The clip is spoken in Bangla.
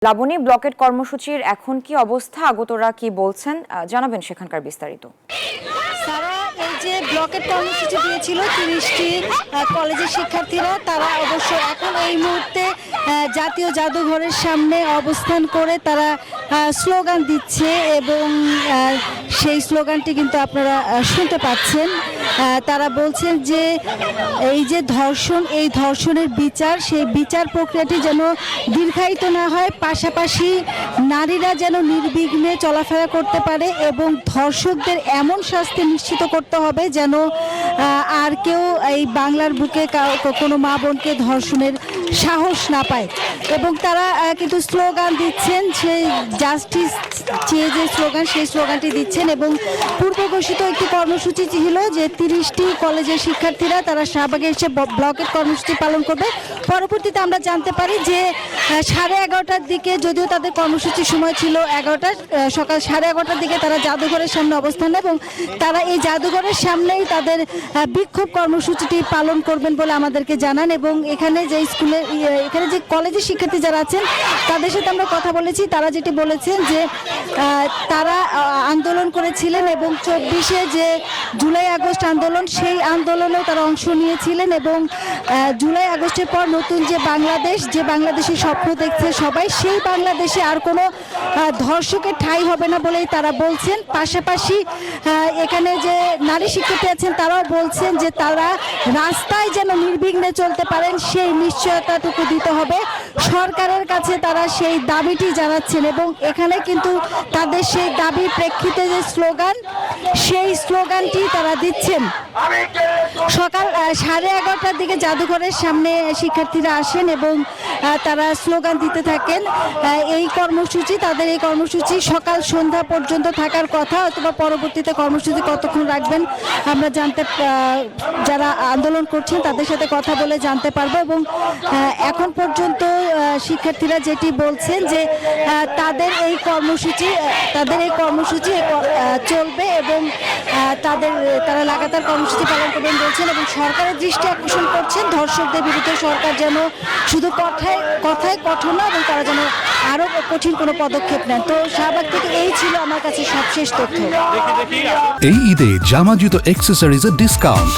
লাবণী, ব্লকেট কর্মসূচির এখন কি অবস্থা, আগতরা কি বলছেন জানাবেন সেখানকার বিস্তারিত। তারা এই যে ব্লকেট কর্মসূচি দিয়েছিল 30টি কলেজের শিক্ষার্থীরা, তারা অবশ্য এখন এই মুহূর্তে জাতীয় জাদুঘরের সামনে অবস্থান করে তারা স্লোগান দিচ্ছে এবং সেই স্লোগানটি কিন্তু আপনারা শুনতে পাচ্ছেন। তারা বলছেন যে এই যে ধর্ষণ, এই ধর্ষণের বিচার, সেই বিচার প্রক্রিয়াটি যেন দীর্ঘায়িত না হয়, পাশাপাশি নারীরা যেন নির্বিঘ্নে চলাফেরা করতে পারে এবং ধর্ষকদের এমন শাস্তি নিশ্চিত করতে হবে যেন আর কেউ এই বাংলার বুকে কোনো মা বোনকে ধর্ষণের সাহস না পায়। এবং তারা কিন্তু স্লোগান দিচ্ছেন, সেই জাস্টিস চেয়ে যে স্লোগান, সেই স্লোগানটি দিচ্ছেন। এবং পূর্ব ঘোষিত একটি কর্মসূচি ছিল যে 30টি কলেজের শিক্ষার্থীরা তারা শাহবাগে এসে ব্লকেট কর্মসূচি পালন করবে। পরবর্তীতে আমরা জানতে পারি যে 11:30টার দিকে, যদিও তাদের কর্মসূচির সময় ছিল 11টা, সকাল 11:30টার দিকে তারা জাদুঘরের সামনে অবস্থান নেয় এবং তারা এই জাদুঘরের সামনেই তাদের বিক্ষোভ কর্মসূচিটি পালন করবেন বলে আমাদেরকে জানান। এবং এখানে যে এখানে যে কলেজের শিক্ষার্থী যারা আছেন তাদের সাথে আমরা কথা বলেছি, তারা যেটি বলেছেন যে তারা আন্দোলন করেছিলেন এবং 24শে যে জুলাই আগস্ট আন্দোলন, সেই আন্দোলনেও তারা অংশ নিয়েছিলেন এবং জুলাই আগস্টের পর নতুন যে বাংলাদেশ, যে বাংলাদেশের স্বপ্ন দেখছে সবাই, সেই বাংলাদেশে আর কোনো ধর্ষকের ঠাঁই হবে না বলেই তারা বলছেন। পাশাপাশি এখানে যে নারী শিক্ষার্থী আছেন তারাও বলছেন যে তারা রাস্তায় যেন নির্বিঘ্নে চলতে পারেন সেই নিশ্চয়তাটুকু দিতে হবে সরকারের কাছে, তারা সেই দাবিটি জানাচ্ছেন। এবং এখানে কিন্তু তাদের সেই দাবির প্রেক্ষিতে যে স্লোগান, সেই স্লোগানটি তারা দিচ্ছেন। সকাল 11:30টার দিকে জাদুঘরের সামনে শিক্ষার্থীরা আসেন এবং তারা স্লোগান দিতে থাকেন। এই কর্মসূচি, তাদের এই কর্মসূচি সকাল সন্ধ্যা পর্যন্ত থাকার কথা, অথবা পরবর্তীতে কর্মসূচি কতক্ষণ রাখবেন আমরা যারা আন্দোলন করছেন তাদের সাথে কথা বলে জানতে পারবো। এবং এখন পর্যন্ত শিক্ষার্থীরা যেটি বলছেন যে তাদের এই কর্মসূচি চলবে এবং তারা লাগাতার কর্মসূচি পালন করবেন বলছেন এবং সরকারের দৃষ্টি আকর্ষণ করছেন ধর্ষকদের বিরুদ্ধে সরকার যেন শুধু কথায় কঠোর না, এবং তারা যেন আরো কঠিন কোনো পদক্ষেপ নেন। তো শাহবাগ থেকে এই ছিল আমার কাছে সবশেষ তথ্য। এই ঈদে জামা জুতো অ্যাক্সেসরিজের ডিসকাউন্ট।